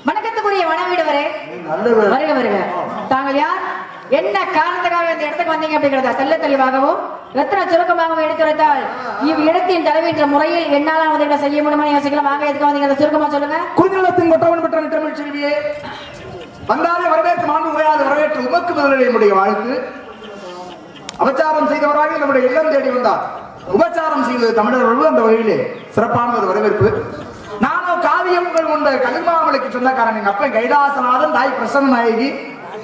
வணக்கத்துக்குரிய வனவீடுவரே, வருக வருக. தாங்கள் யார், என்ன காரணத்துக்காக இந்த இடத்துக்கு வந்தீங்க அப்படிங்கிறத தெல்ல தெளிவாகவும் ரத்ன சுருக்கமாகவும் எடுத்துரைத்தால் இவ்விடத்தின் தலைவென்ற முறையில் என்னால உதவிகளை செய்ய முடியுமா யோசிக்கலாம். வாங்க, எதுக்கு வந்தீங்க சுருக்கமா சொல்லுங்க. குறுநிலத்தின் கொட்டவன் பெற்ற தமிழ் செல்வியே, வந்தாலே வரவேற்று மாண்பு உரையாது வரவேற்று உமக்கு முதலில் என்னுடைய வாழ்த்து. அபச்சாரம் செய்தவராக நம்முடைய இல்லம் தேடி வந்தார். உபச்சாரம் செய்தது தமிழர்கள் அந்த வகையிலே சிறப்பான ஒரு வரவேற்பு. நானும் காவியங்கள் கொண்ட கலிமாமலைக்கு சொந்தக்காரன். எங்க அப்பன் கைலாசநாதன், தாய் பிரசன்ன நாயகி.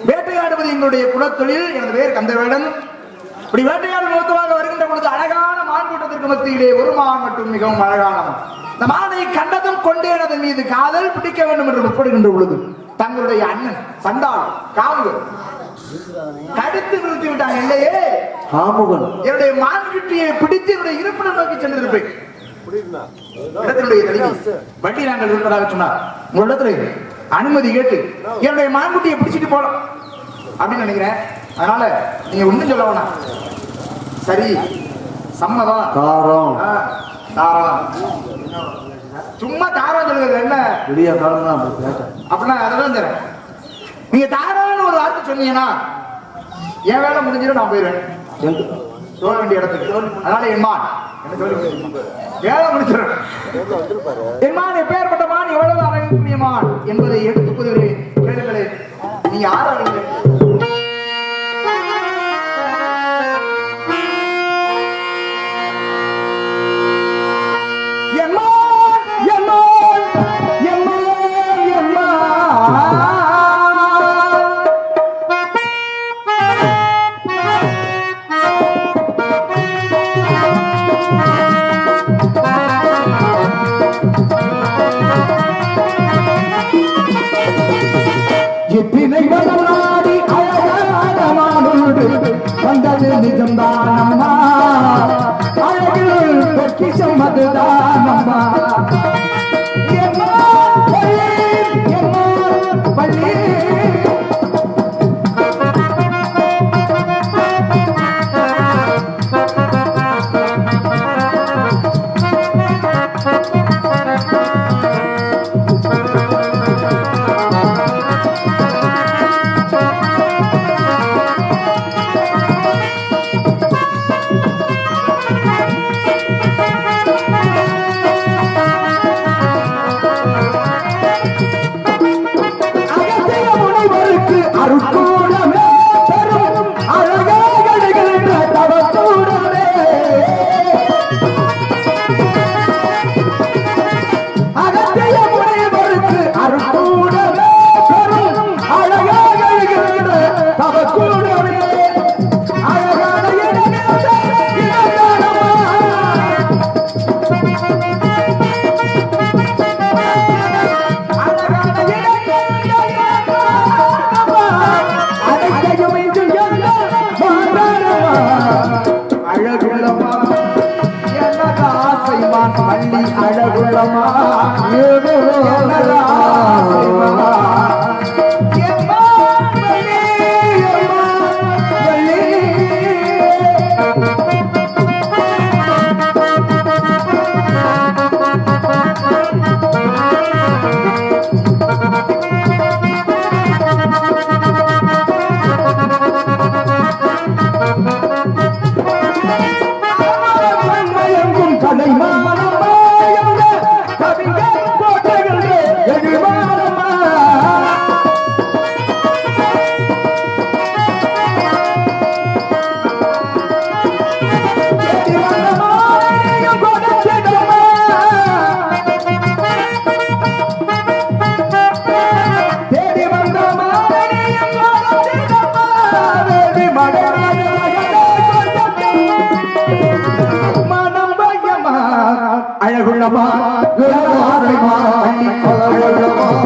வேட்டையாடுவது எங்களுடைய குலத்தொழில். எனது பேர் கந்தவேடன். இப்படி வேட்டையாடு நோக்கமாக வருகின்ற பொழுது அழகான மான் கூட்டத்திற்கு மத்தியிலே ஒரு மான் மட்டும் மிகவும் அழகானவன். இந்த மானை கண்டதும் கொண்டேனது மீது காதல் பிடிக்க வேண்டும் என்று முற்படுகின்ற பொழுது தங்களுடைய அண்ணன் சண்டால் காவல் கடுத்து நிறுத்தி விட்டாங்க. இல்லையே ஆமுகன் என்னுடைய மான்குட்டியை பிடித்து என்னுடைய இருப்பிடம் நோக்கி சென்றிருப்பேன். வண்டி நாங்கள் இருப்பதாக சொன்னார். உங்களிடத்துல அனுமதி கேட்டு என்னுடைய மான்குட்டியை பிடிச்சிட்டு போலாம் அப்படின்னு நினைக்கிறேன். அதனால நீங்க ஒண்ணும் சொல்ல வேணாம். சரி, சம்மதம். தாரம் தாரம் சும்மா தாரம் சொல்லுங்க. என்ன அப்படின்னா அதெல்லாம் தரேன். நீங்க தாராள ஒரு வார்த்தை சொன்னீங்கன்னா என் வேலை முடிஞ்சிடும், நான் போயிடுவேன் சொல்ல வேண்டிய இடத்துக்கு. அதனால என்மான் என்ன சொல்லி வேலை முடிச்சிடும். என்மான் எப்பேற்பட்ட மான், எவ்வளவு அழகுக்குரிய மான் என்பதை எடுத்துக் கொள்கிறேன். கேளுங்களே, நீங்க யாரும் வந்தது நிஜம்தானம்மா, அழகில் பொக்கிஷம் அதுதானம்மா. பள்ளி அழகுள்ளமா அழகுள்ளமா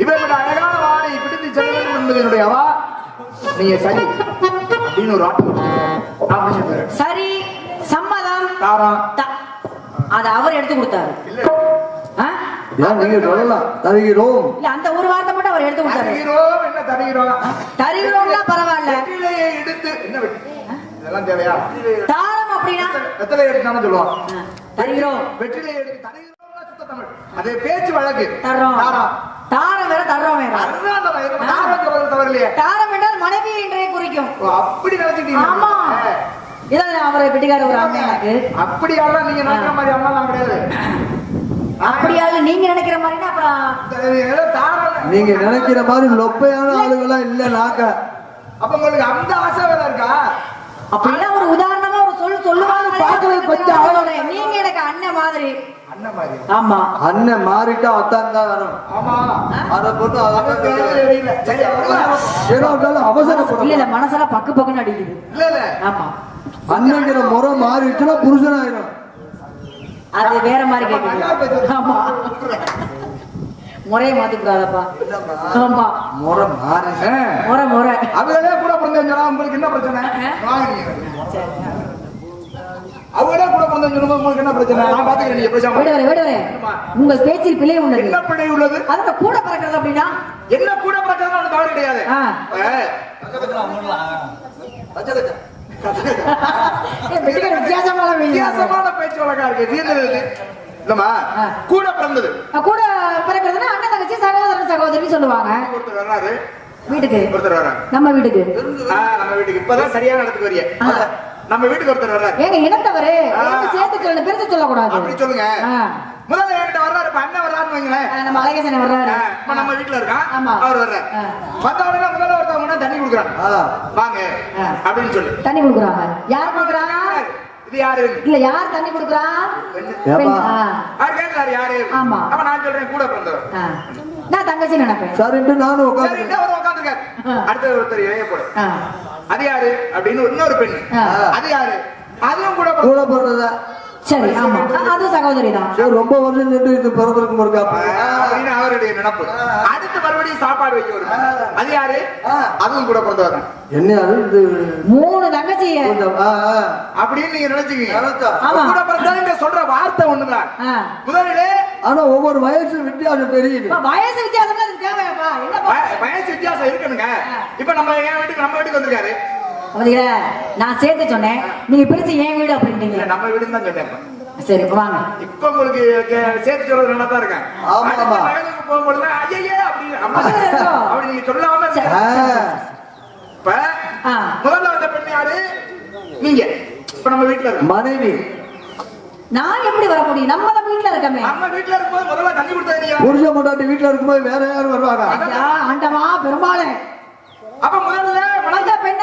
இவருடைய அழகான வானை பிடித்து செல்ல வேண்டும் என்பது என்னுடைய அவா. நீங்க சரி அப்படின்னு ஒரு ஆட்டு சரி சம்மதம். தாரம் அதை அவர் எடுத்து கொடுத்தாரு. ஏன் நீங்க சொல்லலாம் தருகிறோம். இல்ல அந்த ஒரு வார்த்தை மட்டும் அவர் எடுத்து விட்டாரு. தருகிறோம் என்ன தருகிறோம்? தருகிறோம்லாம் பரவாயில்ல. வெற்றிலையை எடுத்து என்ன இதெல்லாம் தேவையா? தாரம் அப்படின்னா வெற்றிலை எடுத்தானு சொல்லுவோம். தருகிறோம். வெற்றிலை எடுத்து தருகிறோம்னா சுத்த தமிழ். அது பேச்சு வழக்கு. தர்றோம். தாரம். தாரம் வேற தர்றோம் வேற. தாரம் சொல்றது தவறில்லையே. தாரம் என்றால் மனைவி என்றே குறிக்கும். அப்படி நினைச்சிட்டீங்க. ஆமா. இதான் அவரை பிடிக்காத ஒரு அம்மா எனக்கு. அப்படியாலாம் நீங்க நினைக்கிற மாதிரி அம்மாலாம் கிடையாது. அப்படியால நீங்க நினைக்கிற மாதிரினா அப்புறம் நீங்க நினைக்கிற மாதிரி லொப்பையான ஆளுகளாம் இல்ல நாக்க. அப்ப உங்களுக்கு அந்த ஆசை வேற இருக்கா? அப்படின்னா ஒரு உதாரணமா ஒரு சொல்லுவாங்க பார்க்கறது கொஞ்சம் அவ்வளோட. நீங்க எனக்கு அண்ணன் மாதிரி. அண்ணன் மாதிரி. ஆமா. அண்ணன் மாறிட்டா அத்தான் தான் வரும். ஆமா. அத பொறுத்து இல்ல சரி அவசரப்படும். இல்ல மனசெல்லாம் பக்கு பக்குன்னு அடிக்குது. இல்ல இல்ல. ஆமா. அண்ணங்கிற முறை மாறிடுச்சுன்னா புருஷனாயிரும். அது வேற மாதிரி கேக்குது. ஆமா. முறையை மாத்திக்கூடாதப்பா. ஆமா. முறை மாறி முறை அவங்களே கூட பிறந்தா உங்களுக்கு என்ன பிரச்சனை? அவங்களே கூட பிறந்தா உங்களுக்கு என்ன பிரச்சனை? நான் பாத்துக்கிறேன். நீங்க பேசாம விடுவரே உங்கள் பேச்சில் பிழை உள்ளது. என்ன பிழை உள்ளது? அதுக்கு கூட பறக்கிறது அப்படின்னா என்ன கூட பறக்கிறது அது தவறு கிடையாது. வித்தியாசமான பேச்சு வழக்கா இருக்கு. இல்லம்மா கூட பிறந்தது. கூட பிறக்கிறதுனா அண்ணன் தங்கச்சி சகோதரன் சகோதரி சொல்லுவாங்க. ஒருத்தர் வர்றாரு வீட்டுக்கு. ஒருத்தர் வர்றாரு நம்ம வீட்டுக்கு. நம்ம வீட்டுக்கு இப்பதான் சரியான இடத்துக்கு வரிய. நம்ம வீட்டுக்கு ஒருத்தர் வர்றாரு. ஏங்க இனத்தவரு சேர்த்து சொல்லணும், பெருசு சொல்லக்கூடாது. அப்படி சொல்லுங்க. முதல்ல என்கிட்ட வர்றாரு. இப்ப அண்ணன் வர்றாருன்னு வைங்களேன். நம்ம அழகேசன் வர்றாரு. இப்ப நம்ம வீட்டுல இருக்கான். ஆமா. அவர் வர்றாரு. வந்தவங்க முதல்ல ஒருத்தவங்க தண்ணி குடுக்குறாங்க. வாங்க அப்படின்னு சொல்லி தண்ணி குடுக்குறாங்க. யார் குடுக்குறாங்க? இது யாரு? இல்ல யார் தண்ணி குடுக்குறா? அவர் கேட்கிறாரு யாரு? ஆமா. அப்ப நான் சொல்றேன் கூட பிறந்தவர். நான் தங்கச்சி நினைப்பேன். சரிட்டு நானும் உட்காந்து உட்காந்துருக்காரு. அடுத்த ஒருத்தர் இணைய போட அது யாரு அப்படின்னு இன்னொரு பெண். அது யாரு? அதுவும் கூட பிறந்ததா? சரி. ஆமா. அதுவும் சகோதரி தான். ரொம்ப வருஷம் நின்று இது பிறந்திருக்கும் அப்படின்னு அவருடைய நினைப்பு. அடுத்து மறுபடியும் சாப்பாடு வைக்க வரும். அது யாரு? அதுவும் கூட பிறந்தவர். என்ன அது? இது 3 தங்கச்சி அப்படின்னு நீங்க நினைச்சுக்கீங்க. ஆமா. கூட பிறந்தவங்க சொல்ற வார்த்தை ஒண்ணுதான். முதலிலே ஆனா ஒவ்வொரு வயசு வித்தியாசம் தெரியுது. வயசு வித்தியாசம் அது தேவையாப்பா? வயசு வித்தியாசம் இருக்குனுங்க. இப்ப நம்ம என் வீட்டுக்கு நம்ம வீட்டுக்கு வந்திருக்காரு. நான் சேர்த்து சொன்னேன், நீங்க பிரிச்சு என் வீடு அப்படின்றீங்க. நம்ம வீடுன்னு தான் சொன்னேன். சரி வாங்க. இப்ப உங்களுக்கு சேர்த்து சொல்றது நல்லா தான் இருக்கேன். போகும்போது ஐயே அப்படி நீங்க சொல்லாம இப்ப முதல்ல வந்த பெண் யாரு? நீங்க. இப்ப நம்ம வீட்டுல இருக்க மனைவி. நான் எப்படி வர முடியும்? நம்ம தான் வீட்டுல இருக்கமே. நம்ம வீட்டுல இருக்கும்போது முதல்ல தண்ணி கொடுத்தது நீங்க. புருஷ பொண்டாட்டி வீட்டுல இருக்கும்போது வேற யாரும் வருவாங்க? ஆண்டவா பெருமாளே. அப்ப முதல்ல வளர்ந்த பெண்ண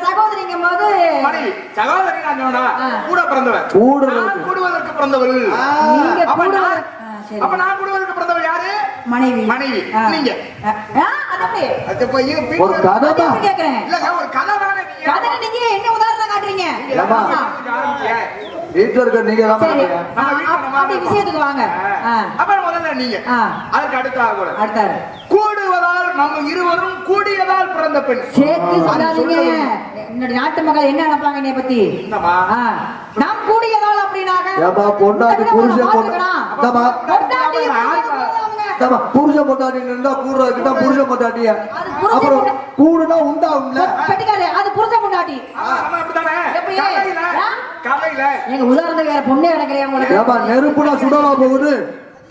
சகோதரிங்கும் போது மனைவி. சகோதரி நான் சொன்னா கூட பிறந்தவர். கூடுவதற்கு பிறந்தவர். நீங்க அப்ப நான் கூடுவதற்கு பிறந்தவர் யாரு? மனைவி. மனைவி நீங்க. ஒரு கதை தான் கேக்குறேன். இல்லங்க ஒரு கதை தானே. நீங்க என்ன உதாரணம் காட்டுறீங்க? வீட்டுல இருக்க நீங்க விஷயத்துக்கு வாங்க. அப்புறம் முதல்ல நீங்க. அதுக்கு அடுத்தாரு கூடுவதால் நம்ம இருவரும் கூடியதால் பிறந்த பெண். சேர்த்து சொல்லாதீங்க. என்னுடைய நாட்டு மக்கள் என்ன நினைப்பாங்க என்னைய பத்தி? நாம் கூடியதால் அப்படின்னாக்க பொண்டாட்டி புருஷன் புருஷ பொண்டாட்டி இருந்தா கூடுறதுக்கிட்ட புருஷ பொண்டாட்டிய அப்புறம் கூடுனா உண்டாகும்ல. அது புருஷ பொண்டாட்டி. எங்க உதாரணத்துக்கு வேற பொண்ணே கிடைக்கிறேன் உங்களுக்கு. நெருப்புனா சுடவா போகுது.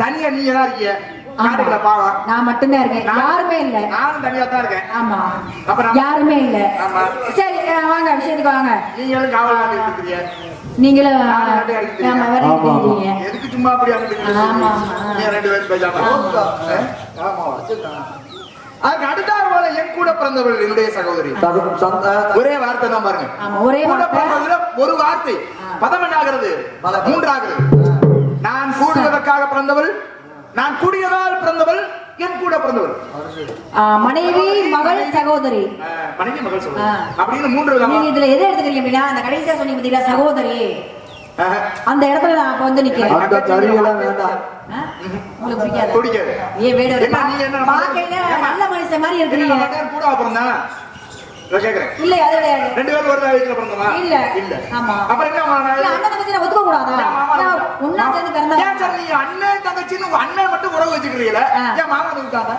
தனியா நீங்க தான் இருக்கீங்க. நான் மட்டும்தான் இருக்கேன். யாருமே இல்ல. நானும் தனியா தான் இருக்கேன். ஆமா. யாருமே இல்ல. சரி வாங்க விஷயத்துக்கு வாங்க. நீங்களும் காவல் இருக்கீங்க. நீங்களும் எதுக்கு சும்மா அப்படி ரெண்டு பேரும் பேசாம. அதுக்கு அடுத்தாறு போல என் கூட பிறந்தவர்கள் என்னுடைய சகோதரி. ஒரே வார்த்தை தான் பாருங்க. ஒரே ஒரு வார்த்தை பதம் என்ன ஆகிறது? 3 ஆகிறது. நான் கூடுவதற்காக பிறந்தவள், நான் கூடியதால் பிறந்தவள், என் கூட பிறந்தவள். மனைவி மகள் சகோதரி. மனைவி மகள் சொல்லுங்க அப்படின்னு 3 விதமா. நீங்க இதுல எதை எடுத்துக்கிறீங்க அப்படின்னா அந்த கடைசியா சொன்னீங்க பாத்தீங்களா சகோதரி, அந்த இடத்துல நான் அப்ப வந்து நிக்கிறேன். அந்த கரியெல்லாம் வேண்டாம். உங்களுக்கு பிடிக்காது. பிடிக்காது. ஏ வேற பாக்கையில நல்ல மனுஷன் மாதிரி இருக்கீங்க. கூட பிறந்தா நான் கேக்குறேன். இல்ல அது கிடையாது. 2 பேரும் ஒரு வயசுல பிறந்தமா? இல்ல இல்ல. ஆமா. அப்புறம் என்ன இல்ல, அண்ணன் தங்கச்சி ஒத்துக்க கூடாதா? ஒண்ணா சேர்ந்து பிறந்தா ஏன் சார் நீங்க அண்ணன் தங்கச்சின்னு உங்க அண்ணன் மட்டும் உறவு வச்சுக்கிறீங்களா? ஏன் மாமா இருக்காங்க?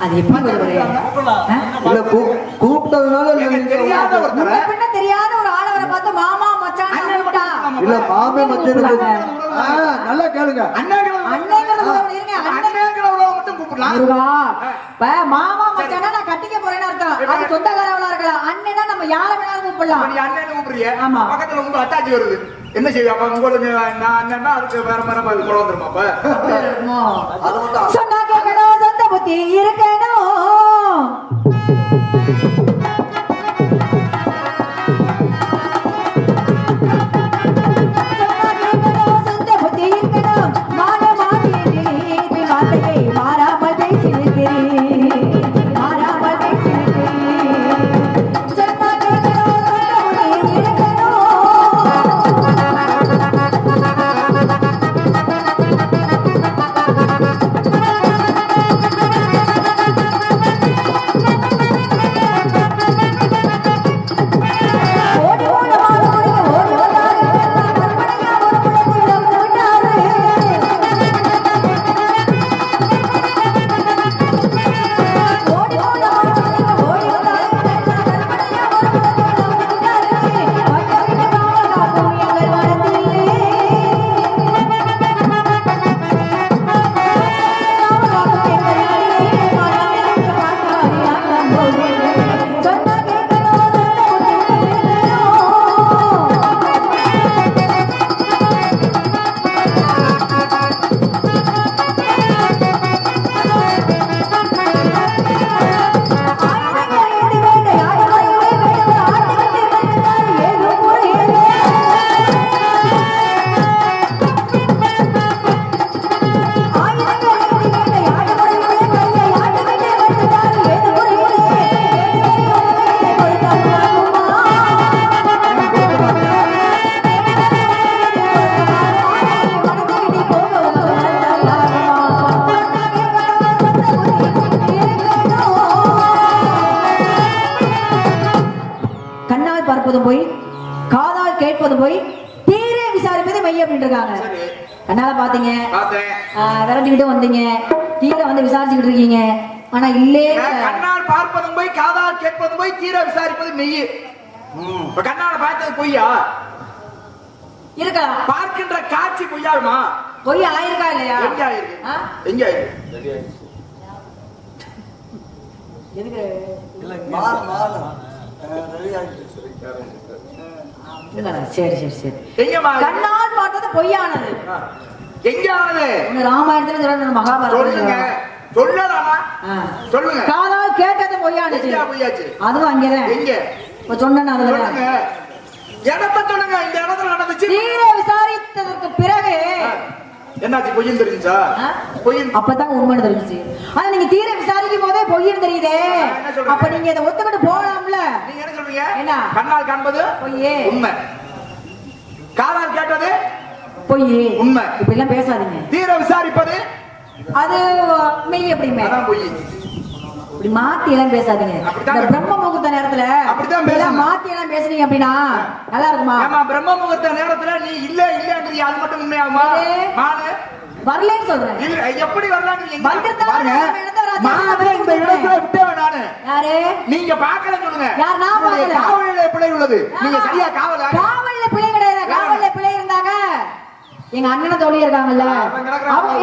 அது எப்படி வருவாரு? இல்ல கூப்பிட்டதுனால தெரியாத ஒருத்தர பின்ன தெரியாத ஒரு ஆளவரை பார்த்து மாமா மச்சான் கூப்பிட்டா. இல்ல மாமே மச்சன் நல்லா கேளுங்க. அண்ணங்கிற உறவு இருங்க. அண்ணங்கிற உறவு மட்டும் கூப்பிடலாம். முருகா, இப்ப மாமா மச்சானா நான் கட்டிக்க போறேன்னு அர்த்தம். அது சொந்தக்காரவளா இருக்கலாம். அண்ணனா நம்ம யார வேணாலும் கூப்பிடலாம். நீ அண்ணன் கூப்பிடுறிய, ஆமா. பக்கத்துல உங்க அத்தாச்சி வருது, என்ன செய்ய? அப்ப உங்களுக்கு நான் அண்ணன்னா அதுக்கு வேற மாதிரி அது கூட வந்துருமா? அப்ப சொன்னா கேட்கணும், சொந்த புத்தி இருக்கணும். போய் காதால் கேட்பது போய் தீர விசாரிப்பது மெய் அப்படின்னு இருக்காங்க. கண்ணால பாத்தீங்க, விரட்டிக்கிட்டு வந்தீங்க, தீர வந்து விசாரிச்சுக்கிட்டு இருக்கீங்க. ஆனா இல்லே, கண்ணால் பார்ப்பதும் போய் காதால் கேட்பதும் போய் தீர விசாரிப்பது மெய். கண்ணால பார்த்தது பொய்யா இருக்கலாம்? பார்க்கின்ற காட்சி பொய்யாகுமா? பொய் ஆயிருக்கா இல்லையா? எங்க ஆயிருக்கு? எங்க ஆயிருக்கு? எதுக்கு சரி சரி சரி. கண்ணால் பார்த்தது பொய்யானது. எங்க ஆனது? ராமாயணத்துல சொல்ற மகாபாரதம் சொல்லுங்க. காதால் கேட்டது பொய்யானது. அதுவும் அங்கேதான். எங்க சொன்ன அதுல இடத்த சொல்லுங்க. இந்த இடத்துல நடந்துச்சு. தீர விசாரித்ததற்கு பிறகு என்னாச்சு? பொய்யும் தெரிஞ்சா? பொய்யும் அப்பதான் உண்மை தெரிஞ்சுச்சு. ஆனா நீங்க தீர விசாரிக்கும் போதே பொய்யும் தெரியுதே. அப்ப நீங்க இதை ஒத்துக்கிட்டு போகலாம்ல. நீங்க என்ன சொல்றீங்க? என்ன? கண்ணால் காண்பது பொய்யே, உண்மை. காதால் கேட்டது பொய்யே, உண்மை. இப்ப எல்லாம் பேசாதீங்க. தீர விசாரிப்பது அது மெய். எப்படிமே அதான் பொய். இப்படி மாத்தி எல்லாம் பேசாதீங்க. இந்த பிரம்ம முகூர்த்த நேரத்துல அப்படிதான் மாத்தி எல்லாம் பேசுனீங்க அப்படின்னா நல்லா இருக்குமா? ஆமா, பிரம்ம முகூர்த்த நேரத்துல நீ இல்ல இல்லங்கறிய, அது மட்டும் உண்மையாகுமா? மானு வரலன்னு சொல்றேன். இல்ல, எப்படி வரலாம்? நீங்க வந்திருந்தாங்க மானு இந்த இடத்துல விட்டவன் நானு. யாரு? நீங்க பாக்கல சொல்லுங்க. யார்? நான் பாக்கல. காவல்ல பிழை உள்ளது. நீங்க சரியா காவல பிழை கிடையாது. காவல்ல பிழை இருந்தாங்க. எங்க அண்ணன் தோழி இருக்காங்கல்ல, அவங்க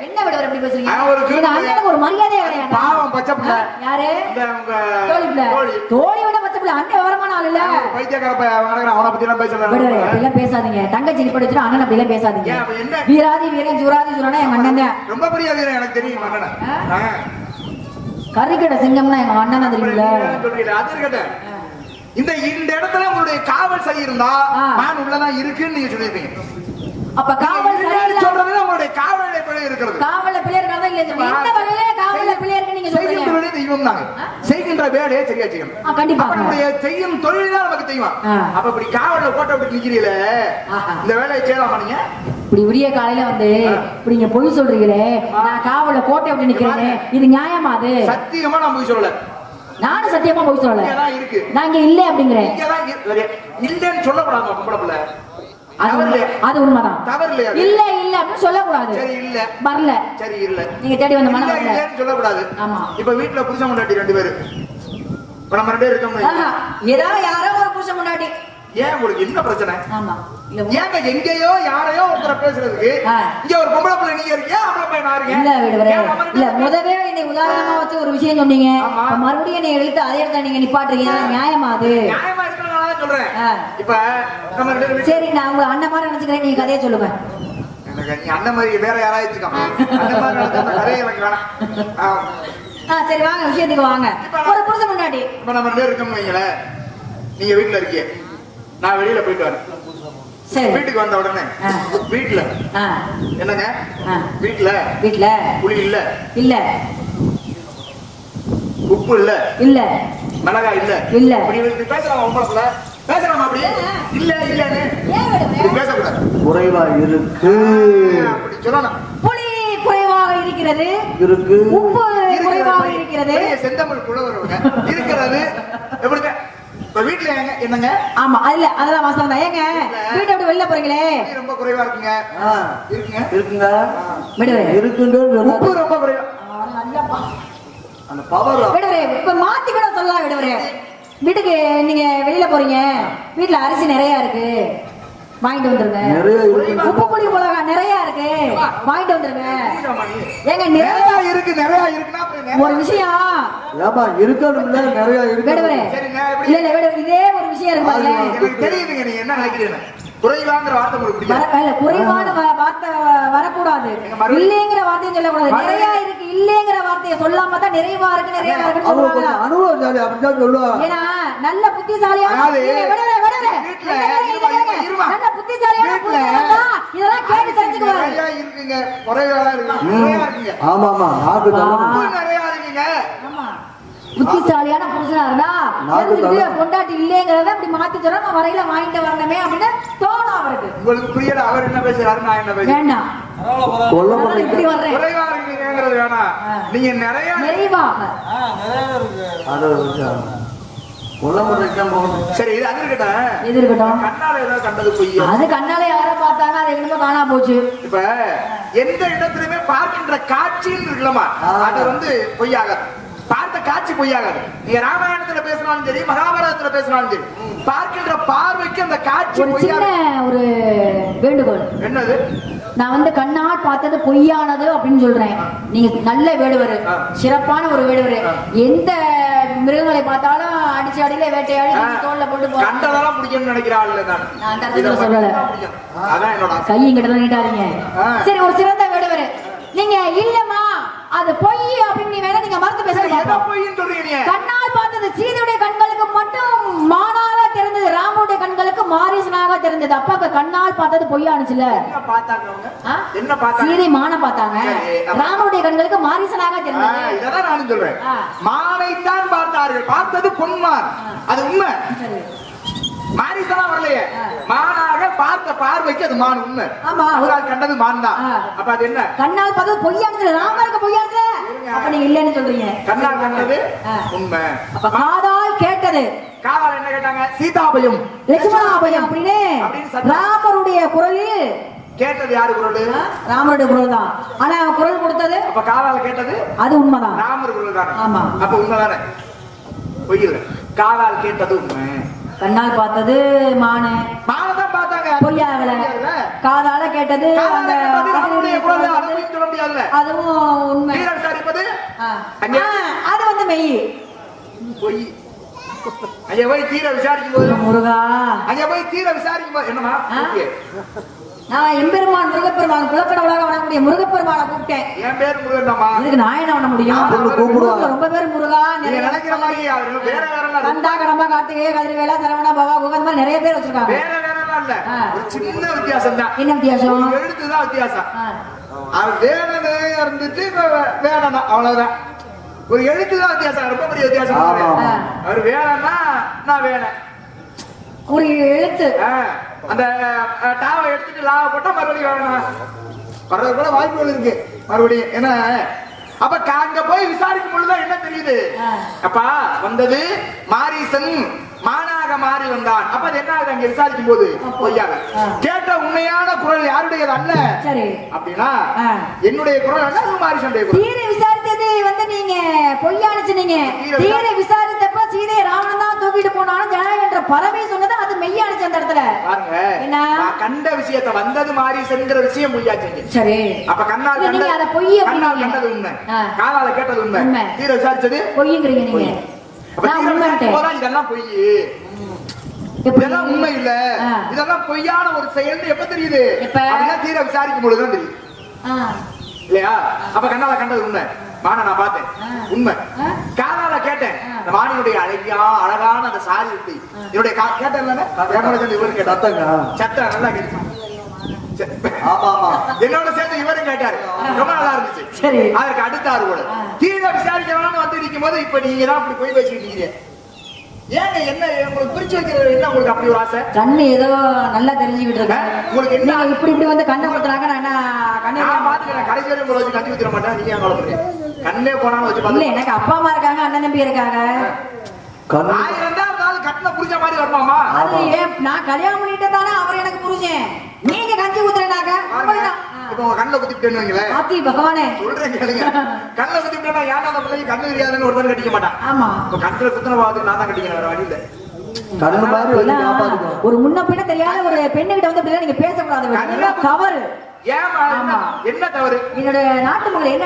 என்ன விட எப்படி பேசுறீங்க? எங்க அண்ணனுக்கு ஒரு மரியாதையே கிடையாது. பாவம் பச்சை பிள்ளை. யாரு? தோழி பிள்ளை. தோழி விட பச்சை பிள்ளை. அண்ணன் விவரமான ஆள் இல்ல. பைத்தியக்கார பையன், அவனை பத்தி எல்லாம் பேசலாம். அப்படிலாம் பேசாதீங்க. தங்கச்சி நிப்படி வச்சு அண்ணன் அப்படிலாம் பேசாதீங்க. வீராதி வீரன் சூராதி சூரானா எங்க அண்ணன் தான். ரொம்ப பெரிய வீரன், எனக்கு தெரியும் அண்ணன். கறிக்கடை சிங்கம்னா எங்க அண்ணன் தெரியுமில்ல. அது இருக்கட்டும். இந்த இடத்துல உங்களுடைய காவல் சரி இருந்தா நான் உள்ளதான் இருக்குன்னு நீங்க சொல்லிருப்பீங்க. அப்ப காவல் சொல்றது உங்களுடைய காவல்ல பிழை இருக்கிறது. காவல்ல பிழை இருக்கிறதா இல்ல? இந்த வகையில காவல்ல பிழை இருக்கு நீங்க சொல்றீங்க. செய்கின்ற வேலை தெய்வம் தாங்க. செய்கின்ற வேலையை சரியா செய்யணும். கண்டிப்பா. நம்மளுடைய செய்யும் தொழில் தான் நமக்கு தெய்வம். அப்ப இப்படி காவல்ல போட்ட விட்டு நிக்கிறீங்களே, இந்த வேலையை செய்யலாமா நீங்க? இப்படி உரிய காலையில வந்து இப்படி நீங்க பொய் சொல்றீங்களே, நான் காவல்ல கோட்டை விட்டு நிக்கிறேன், இது நியாயமா? அது சத்தியமா நான் பொய் சொல்லல. நானும் சத்தியமா போய் சொல்லல. இங்கதான் இருக்கு. நான் இங்க இல்ல அப்படிங்கிறேன். இல்லன்னு சொல்லக்கூடாது பொம்பளை பிள்ளை. அது உண்மைதான். தவறு இல்லையா? இல்ல இல்ல அப்படின்னு சொல்லக்கூடாது. சரி இல்ல வரல. சரி இல்ல நீங்க தேடி வந்த மன இல்லன்னு சொல்லக்கூடாது. ஆமா. இப்ப வீட்டுல புருஷன் முன்னாடி 2 பேரு இப்ப நம்ம 2 பேர் இருக்கோம். ஏதாவது யாரோ ஒரு புருஷன் முன்னாடி ஏன் உங்களுக்கு என்ன பிரச்சனை? ஆமா. ஏங்க எங்கேயோ யாரையோ ஒருத்தர் பேசுறதுக்கு இங்க ஒரு பொம்பளை பிள்ளை நீங்க இருக்கீங்க, ஆம்பளை பையன் நான் இருக்கேன். இல்ல விடுவரே. இல்ல முதவே என்னை உதாரணமா வச்சு ஒரு விஷயம் சொன்னீங்க. மறுபடியும் என்னை எழுத்து அதே இடத்துல நீங்க நிப்பாட்டுறீங்க. நியாயமா அது? நியாயமா இருக்கறனால தான் சொல்றேன். இப்ப நம்ம 2 பேரும் சரி நான் உங்க அண்ணன் மாதிரி நினைச்சுக்கிறேன். நீங்க கதையை சொல்லுங்க. நீ அண்ணன் மாதிரி வேற யாராவது வச்சுக்கோ. அண்ணன் மாதிரி அந்த கதையை எனக்கு வேணாம். சரி வாங்க விஷயத்துக்கு வாங்க. ஒரு புருஷன் முன்னாடி இப்ப நம்ம 2 பேர் இருக்கோம்னு வைங்களேன். நீங்க வீட்டுல இருக்கீங்க, நான் வெளியில போயிட்டு வரேன். சரி. வீட்டுக்கு வந்த உடனே வீட்டுல என்னங்க வீட்டுல வீட்டுல புளி இல்ல, இல்ல உப்பு இல்ல, இல்ல மிளகாய் இல்ல, இல்ல. இப்படி பேசலாமா? உங்களை பேசலாமா? அப்படி இல்ல இல்லன்னு பேசக்கூடாது. குறைவா இருக்கு அப்படி சொல்லணும். புளி குறைவாக இருக்கிறது, இருக்கு. உப்பு குறைவாக இருக்கிறது. செந்தமிழ் புலவருங்க இருக்கிறது. எப்படிங்க இப்ப வீட்டுல என்னங்க? ஆமா இல்ல அதெல்லாம் வாசம் தான். ஏங்க வீட்டை விட்டு வெளில போறீங்களே ரொம்ப குறைவா இருக்குங்க. இருக்குங்க இருக்குங்க விடுவே இருக்குங்க. உப்பு ரொம்ப குறைவா. அந்த பவர் விடுவரே. இப்ப மாத்தி கூட சொல்லலாம் விடுவரே. வீட்டுக்கு நீங்க வெளியில போறீங்க, வீட்டுல அரிசி நிறைய இருக்கு, வாங்கிட்டு வந்துருங்க. நிறைய இருக்கு. உப்பு புளி மிளகா நிறைய இருக்கு, வாங்கிட்டு வந்துருங்க. ஏங்க நிறைய இருக்கு, நிறைய இருக்குன்னா ஒரு விஷயம் ஏமா இருக்கணும்ல, நிறைய இருக்கு. விடுவரே. இல்ல இல்ல விடு, இதே ஒரு விஷயம் இருக்கு பாருங்க. எனக்கு தெரியுதுங்க நீங்க என்ன நினைக்கிறீங்க. குறைவாங்கிற வார்த்தை உங்களுக்கு பிடிக்காது. குறைவான வார்த்தை வரக்கூடாது, இல்லைங்கிற வார்த்தையை சொல்லக்கூடாது. நிறைய இருக்கு இல்லைங்கிற வார்த்தையை சொல்லாம தான் நிறைவா இருக்கு நிறைய இருக்கு சொல்லுவாங்க. அனுபவம் ஜாலி அப்படிதான் சொல்லுவாங்க. ஏன்னா நல்ல புத்திசாலியான நல்ல புத்திசாலியான இதெல்லாம் கேட்டு தெரிஞ்சுக்குவாங்க. நிறைய இருக்குங்க, குறைவா இருக்குங்க. ஆமா ஆமா நாக்கு நிறைய இருக்குங்க. ஆமா புத்திசாலியான புருஷனா இருந்தா தெரிஞ்சுட்டு பொண்டாட்டி இல்லைங்கிறத அப்படி மாத்தி சொல்ல நான் வரையில வாங்கிட்டு வரணுமே அப்படின்னு தோணும் அவருக்கு. உங்களுக்கு புரியல அவர் என்ன பேசுறாரு, நான் என்ன பேசுறேன். வேண்டாம் இப்படி வர்றேன். குறைவா இருக்குங்கிறது வேணாம், நீங்க நிறைய நிறைவாக சரி இது அது இருக்கட்டும். எது இருக்கட்டும். கண்ணால ஏதாவது கண்டது பொய். அது கண்ணால யாரோ பார்த்தாங்க, அது என்னமோ காணா போச்சு. இப்ப எந்த இடத்துலயுமே பார்க்கின்ற காட்சின்னு இருக்கலாமா, அது பொய்யாகாது. பார்த்த காட்சி பொய்யாகாது. நீங்க ராமாயணத்துல பேசினாலும் சரி, மகாபாரதத்துல பேசினாலும் சரி, பார்க்கின்ற பார்வைக்கு அந்த காட்சி பொய்யாக. ஒரு வேண்டுகோள் என்னது? நான் கண்ணால் பார்த்தது பொய்யானது அப்படின்னு சொல்றேன். நீங்க நல்ல வேடுவர், சிறப்பான ஒரு வேடுவர். எந்த மிருகங்களை பார்த்தாலும் அடிச்சு அடியில வேட்டையாடி தோல்ல போட்டு கண்டதெல்லாம் பிடிக்கும்னு நினைக்கிறாள். நான் சொல்லல, அதான் என்னோட கையங்கிட்ட நீட்டாதீங்க. சரி ஒரு சிறந்த வேடுவர் நீங்க இல்லம்மா அது பொய் அப்படின்னு வேணா நீங்க மறுத்து பேசுறீங்க. கண்ணால் பார்த்தது சீதையுடைய கண்களுக்கு மட்டும் மானாக தெரிந்தது, ராமனுடைய கண்களுக்கு மாரீசனாக தெரிந்தது. அப்பாக்கு கண்ணால் பார்த்தது பொய்யானுச்சுல. சீதை மான பார்த்தாங்க, ராமனுடைய கண்களுக்கு மாரீசனாக தெரிந்தது. இதெல்லாம் நானும் சொல்றேன். மானைத்தான் பார்த்தார்கள், பார்த்தது பொன்மான், அது உண்மை. மாரிசனா வரலையே, மானாக பார்த்த பார்வைக்கு அது மான் உண்மை. ஆமா அவரால் கண்டது மான் தான். அப்ப அது என்ன? கண்ணால் பார்த்தது பொய்யானுச்சு, ராமருக்கு பொய்யானுச்சு. அப்ப நீங்க இல்லன்னு சொல்றீங்க. கண்ணால் கண்டது உண்மை. அப்ப காதால் கேட்டது, காதால் என்ன கேட்டாங்க? சீதாபயம் லட்சுமணாபயம் அப்படின்னு ராமருடைய குரலில் கேட்டது. யாரு குரல்? ராமருடைய குரல் தான். ஆனா குரல் கொடுத்தது அப்ப காதால் கேட்டது அது உண்மைதான், ராமர் குரல் தானே. ஆமா அப்ப உண்மைதானே, பொய்யில்லை. காதால் கேட்டது உண்மை, கண்ணால் பார்த்தது மானு மானதான் பார்த்தாங்க, பொய்யாகல. காதால கேட்டது அதுவும் உண்மை. அது மெய். பொய். அங்க போய் தீர விசாரிக்கும் போது முருகா, அங்க போய் தீர விசாரிக்கும் போது என்னமா நான் எம்பெருமான் முருகப்பெருமான் குலக்கடவுளாக வரக்கூடிய முருகப்பெருமானை கூப்பிட்டேன். என் பேர் முருகன் தாமா. இதுக்கு நான் என்ன பண்ண முடியும்? ரொம்ப பேர் முருகா நினைக்கிற மாதிரி வேற வேற கந்தா கடம்பா கார்த்திகை கதிர்வேலா சரவணா பவா குகன் மாதிரி நிறைய பேர் வச்சிருக்காங்க. வேற வேறலாம் இல்ல, ஒரு சின்ன வித்தியாசம் தான். என்ன வித்தியாசம்? எழுத்துதான் வித்தியாசம். அவர் வேணனே இருந்துட்டு வேணனா அவ்வளவுதான், ஒரு எழுத்துதான் வித்தியாசம். ரொம்ப பெரிய வித்தியாசம். அவர் வேணனா நான் வேணேன், ஒரு எழுத்து. அந்த டாவை எடுத்துட்டு லாவை போட்டா மறுபடியும் வர்றது கூட வாய்ப்புகள் இருக்கு. மறுபடியும் ஏன்னா அப்ப அங்க போய் விசாரிக்கும் பொழுதுதான் என்ன தெரியுது? அப்பா வந்தது மாரீசன் மானாக மாறி வந்தான். அப்ப அது என்ன ஆகுது? அங்க விசாரிக்கும் போது பொய்யாக கேட்ட உண்மையான குரல் யாருடையது அல்ல. சரி அப்படின்னா என்னுடைய குரல் அல்ல, அது மாரீசனுடைய குரல். தீர விசாரித்தது வந்து நீங்க பொய்யானுச்சு. நீங்க தீர விசாரித்தப்ப சீதையை ராவணன் தான் தூக்கிட்டு போனாலும் ஜனநாயகம் என்ற பறவை சொன்னது அது மெய்யானுச்சு அந்த இடத்துல. பாருங்க, என்ன கண்ட விஷயத்தை வந்தது மாரீசன்ங்கிற விஷயம் பொய்யாச்சு. சரி அப்ப கண்ணால் நீங்க அத பொய்ய கண்ணால் கண்டது உண்மை, காலால கேட்டது உண்மை, தீர விசாரிச்சது பொய்யுங்கிறீங்க நீங்க. இதெல்லாம் பொய், இதெல்லாம் உண்மை இல்ல, இதெல்லாம் பொய்யான ஒரு செயல் எப்ப தெரியுது? அதெல்லாம் தீர விசாரிக்கும் பொழுதுதான் தெரியும் இல்லையா? அப்ப கண்ணால கண்டது உண்மை, மான நான் பார்த்தேன் உண்மை, காதால கேட்டேன் இந்த மானியுடைய அழகான அந்த சாரி இருக்கு என்னுடைய கேட்டேன் இவரு கேட்டாங்க சத்தம் நல்லா கேட்டு என்னோட சேர்ந்து இவரும் கேட்டாரு, ரொம்ப நல்லா இருந்துச்சு. அதற்கு அடுத்தாரு கூட தீர விசாரிக்கலாம்னு வந்து நிற்கும் போது இப்ப நீங்க தான் அப்படி போய் பேசிட்டு இருக்கீங்க. ஏங்க என்ன உங்களுக்கு பிரிச்சு வைக்கிறது? என்ன உங்களுக்கு அப்படி ஒரு ஆசை? கண்ணு ஏதோ நல்லா தெரிஞ்சுக்கிட்டு இருக்கேன். உங்களுக்கு என்ன இப்படி இப்படி வந்து கண்ணை கொடுத்துறாங்க? நான் என்ன கண்ணை பாத்துக்கிறேன், கடைசி வரையும் உங்களை வச்சு கட்டி வச்சிட மாட்டேன். நீங்க கவலைப்படுறீங்க, கண்ணே போனாலும் வச்சு பாத்து. எனக்கு அப்பா அம்மா இருக்காங்க, அண்ணன் தம்பி இருக்காங்க. கட்டின புரிஞ்ச மாதிரி வருமாமா? அது நான் கல்யாணம் பண்ணிட்டு தானே அவர் எனக்கு புரிஞ்சேன். நீங்க கஞ்சி ஊத்துறேனாக்க இப்ப உங்க கண்ணில் குத்திட்டேன்னு வைங்களேன். ஆத்தி பகவானே சொல்றேன் கேளுங்க. கண்ணில் குத்திட்டா ஏன்னா அந்த பிள்ளைக்கு கண்ணு தெரியாதுன்னு ஒருத்தர் கட்டிக்க மாட்டான். ஆமா, இப்ப கண்ணில் குத்துன பார்த்து நான் தான் கட்டிக்கிறேன், வேற வழி இல்ல. ஒரு முன்ன பின்ன தெரியாத ஒரு பெண்ணுகிட்ட வந்து நீங்க பேசக்கூடாது. கவர் என்ன தவறு? என்னோட நாட்டு மகள் என்ன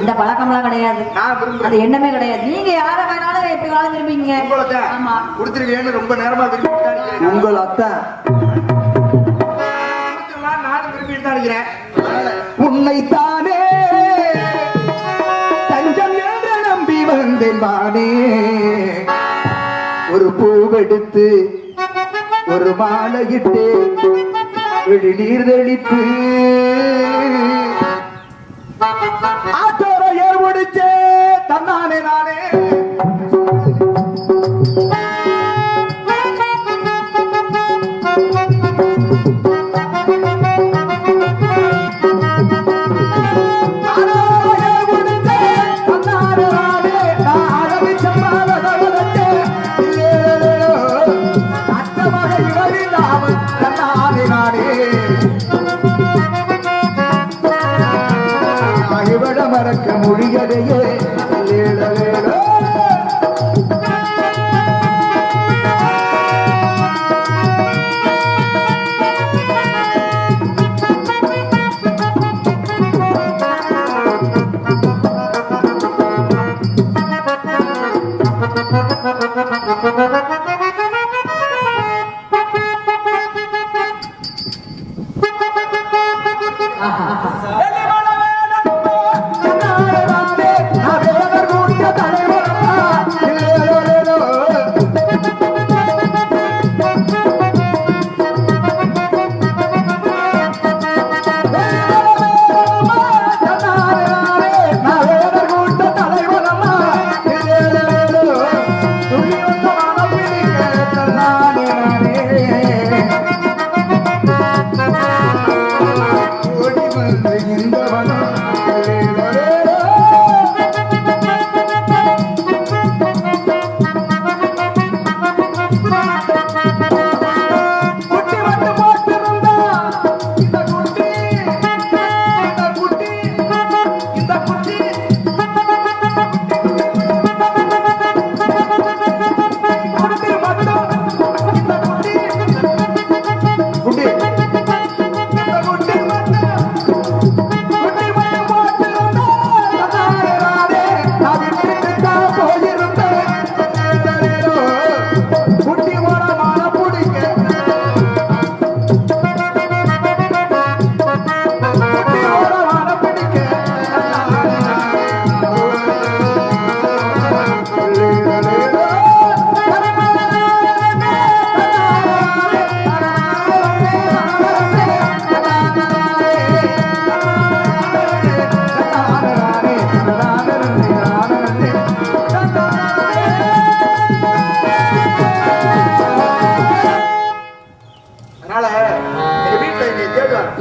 இந்த பழக்கம்லாம் கிடையாது, அது எண்ணமே கிடையாது. நீங்க யார வேணாலும் எப்படி வேணாலும் விரும்பீங்க. ஆமா கொடுத்துருவேன்னு ரொம்ப நேரமா விரும்பி உங்கள் அத்தை நானும் விரும்பிட்டு தான் இருக்கிறேன். உன்னைத்தானே தஞ்சம் என்று நம்பி வந்தேன் மானே, ஒரு பூவெடுத்து ஒரு மாலையிட்டு விழிநீர் தெளித்து ஆட்டோரையே முடிச்சே தன்னானே நானே மறக்க முடியலையே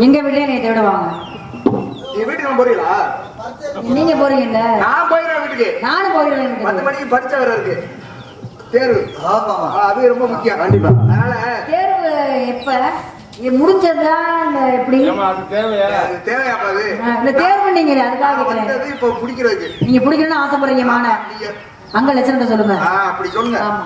எங்க வீட்லயே நீ தேடுவாங்க. நீ வீட்டுக்கு போறீங்களா? நீங்க போறீங்கல்ல, நான் போயிடுறேன் வீட்டுக்கு. நானும் போகிறேன். 10 மணிக்கு பரீட்சை வேற இருக்கு, தேர்வு. ஆமாமா. அது ரொம்ப முக்கியம். கண்டிப்பா. அதனால தேர்வு எப்ப இது முடிஞ்சதா இல்ல எப்படி? அது தேவையாப்பா அது. இல்ல தேர்வு நீங்க அதுக்காக கேக்குறேன். வந்தது இப்போ பிடிக்கிறதுக்கு. நீங்க பிடிக்கணும்னு ஆசைப்படுறீங்க மான நீங்க அங்க லட்சணத்தை சொல்லுங்க. அப்படி சொல்லுங்க. ஆமா.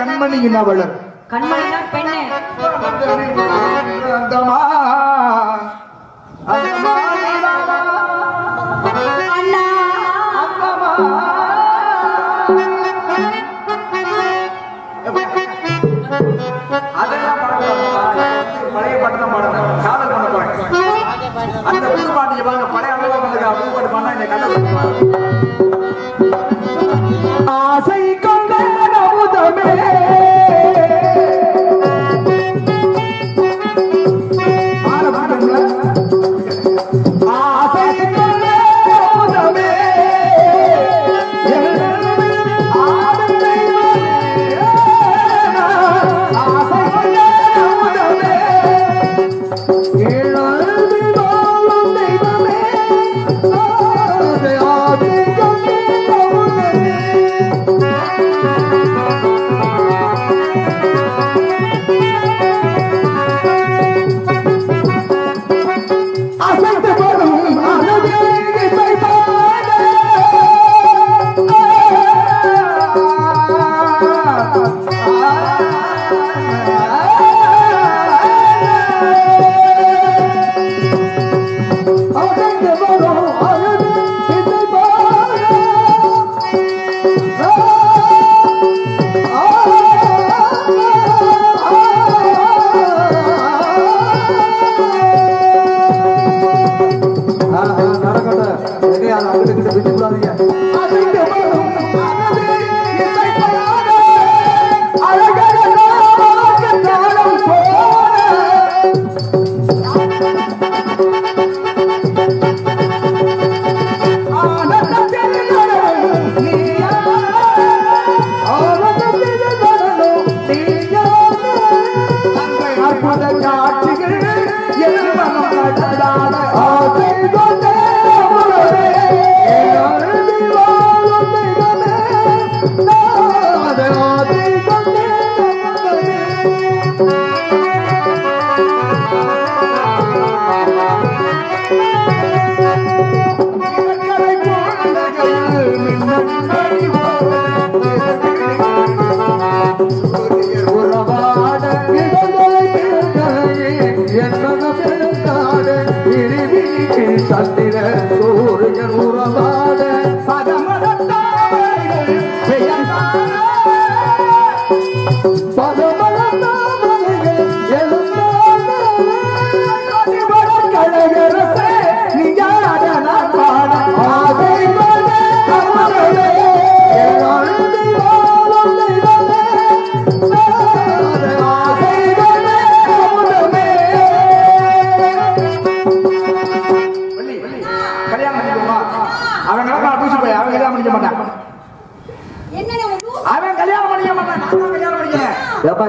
கண்மணி என்னவளர் கண்மணினா பெண்ணு. அந்தமா அந்தமா அண்ணா அந்தமா அதெல்லாம் பழைய பாட்டு தான் பாடுறேன். காதல் பண்ண போறேன். அந்த புது பாட்டு பாருங்க. பழைய அனுபவம் புது பாட்டு பாடினா இந்த கண்ணை ஆசை கொண்ட அமுதமே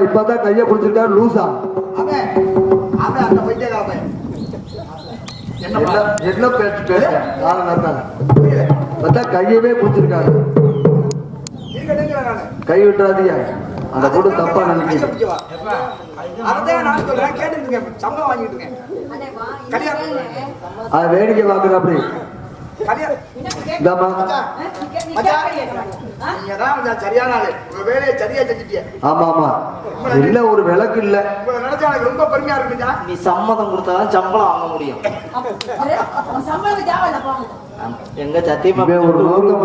இப்பதான் கைய பிடிச்சிருக்காரு லூசா. என்ன பேச்சு கையவே பிடிச்சிருக்காரு. கை விட்டுறாதீங்க, அந்த கூட தப்பா நினைக்கிறேன். அது வேடிக்கை பாக்குற அப்படி ஆமா ஆமா இல்ல ஒரு விளக்கு இல்ல. ரொம்ப பெருமையா இருக்குதா? நீ சம்மதம் கொடுத்தாதான் சம்பளம் வாங்க முடியும். எங்க சத்தியமா ஒரு நோக்கம்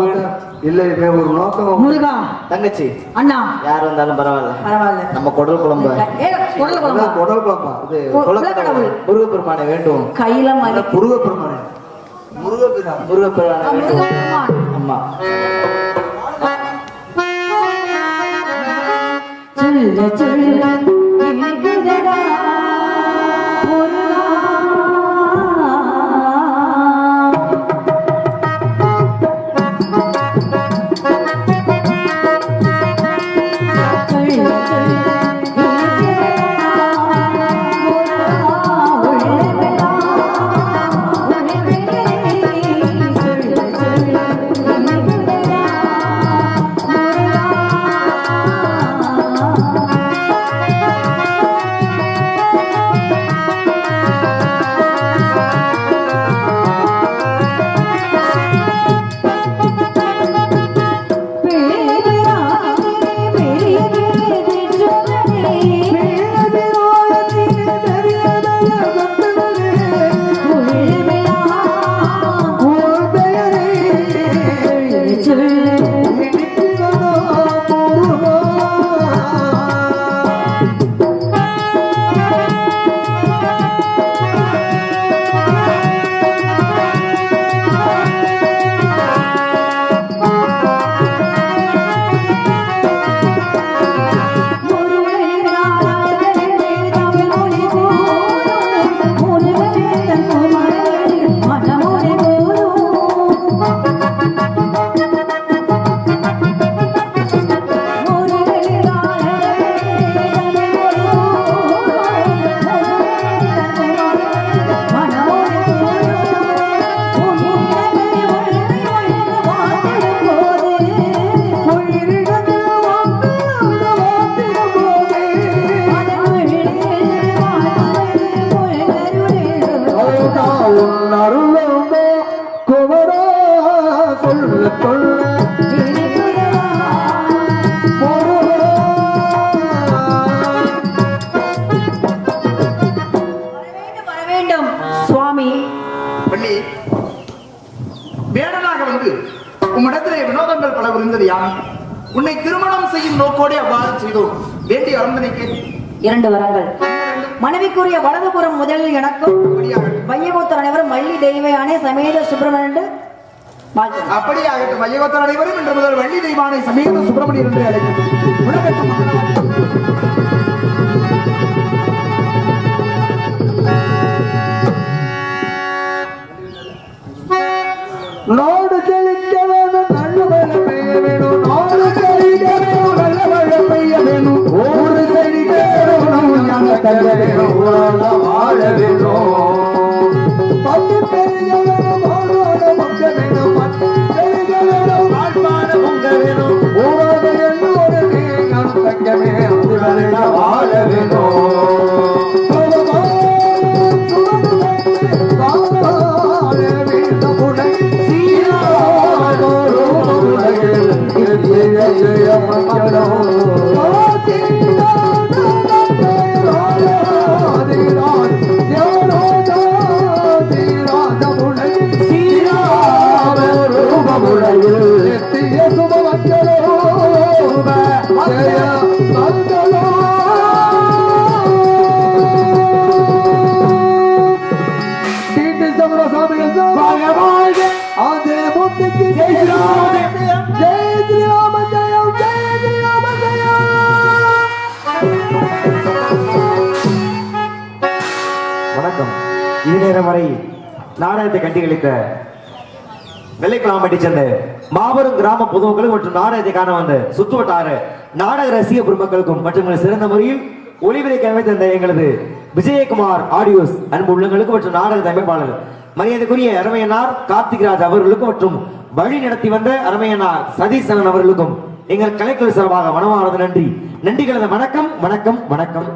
இல்ல, ஒரு நோக்கம். முருகா தங்கச்சி அண்ணா யார் வந்தாலும் பரவாயில்ல, பரவாயில்ல. நம்ம குடல் குழம்பு குடல் குழம்பா இது முருகப்பெருமானை வேண்டும். கையில முருகப்பெருமானை முருகப்பெருமானை வேண்டும். ஆமா சொல்ல சொல்ல இனிக்குதடா முருகா. பள்ளி வேடனாக வந்து உம்மிடத்திலே வினோதங்கள் பல புரிந்தது யாம். உன்னை திருமணம் செய்யும் நோக்கோடு அவ்வாறு செய்தோம். வேண்டிய வரந்தனைக்கு 2 வரங்கள். மனைவிக்குரிய வலதுபுறம் முதலில் எனக்கும் வையகோத்தர் அனைவரும் வள்ளி தெய்வயானே சமேத சுப்பிரமணியன் அப்படியாகட்டும். வையகோத்தர் அனைவரும் இன்று முதல் வள்ளி தெய்வானை சமேத சுப்பிரமணியன் என்று அழைக்கும். நாடு செழிக்க வேணும், நல்ல மழை பெய்ய வேணும். நாடு செழிக்க வேணும், நல்ல மழை பெய்ய வேணும். ஊரு செழிக்க வேணும், ஞான கல்ல வேணும், ஊரால வாழ வேணும். பத்து பெருக வேணும், வாழ்வான பொங்க வேணும். பத்து பெருக வேணும், வாழ்வான பொங்க வேணும். ஊராக எல்லோருமே நான் தங்கமே, ஊரால வாழ வேணும். வணக்கம். இதுநேரம் வரை நாடகத்தை கண்டுகளித்த வெள்ளைக்குளாம்பட்டி சேர்ந்த மாபெரும் கிராம பொதுமக்களும் மற்றும் நாடகத்தை காண வந்த சுற்றுவட்டார நாடக ரசிக பெருமக்களுக்கும் மற்றும் சிறந்த முறையில் ஒளிபரப்பை அமைத்த எங்களது விஜயகுமார் ஆடியோஸ் அன்பு உள்ளங்களுக்கு மற்றும் நாடக அமைப்பாளர் மரியாதைக்குரிய அருமையனார் கார்த்திக்ராஜ் அவர்களுக்கும் மற்றும் வழி நடத்தி வந்த அருமையனார் சதீசனன் அவர்களுக்கும் எங்கள் கலைக்குழு சார்பாக மனமார்ந்த நன்றி. நன்றி கலந்த வணக்கம் வணக்கம் வணக்கம்.